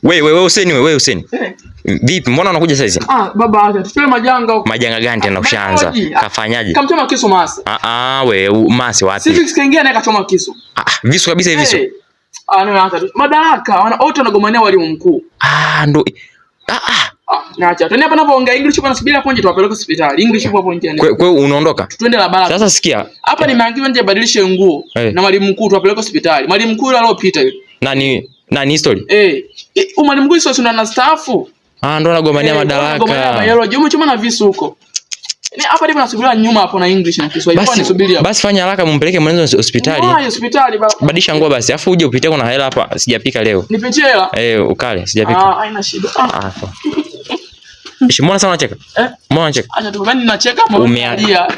Wewe Hussein. Vipi mbona unakuja sasa hizi? Baba acha tutoe majanga huko. Majanga gani tena ushaanza? Kafanyaje? Kamchoma kisu Masi. Wewe Masi wapi? Sisi kaingia naye kachoma kisu. Visu kabisa hivi visu. No hata madaraka wote wanagombania walimu mkuu. Ndo Naacha. Twende hapa napoongea English bwana, subiri hapo nje tuwapeleke hospitali. English hapo nje. Kwa hiyo unaondoka? Twende la baraka. Sasa sikia. Hapa nimeambiwa nje badilishe nguo na mwalimu mkuu tuwapeleke hospitali. Mwalimu mkuu yule aliyopita yule. Nani history? Mwalimu mkuu sio ndo anastaafu. Ndo anagombania madaraka. Umechoma na visu huko. Hapa ndipo nasubiria nyuma hapo na English na Kiswahili. Kwa nisubiri hapo. Basi fanya haraka mumpeleke mwanzo hospitali. Hospitali baba. Badilisha nguo basi. Afu uje upitie kuna hela hapa sijapika leo. Nipitie hela? Ukale sijapika. Haina shida. Mbona sana unacheka? Mbona unacheka? Acha tu bani nacheka mbona umealia.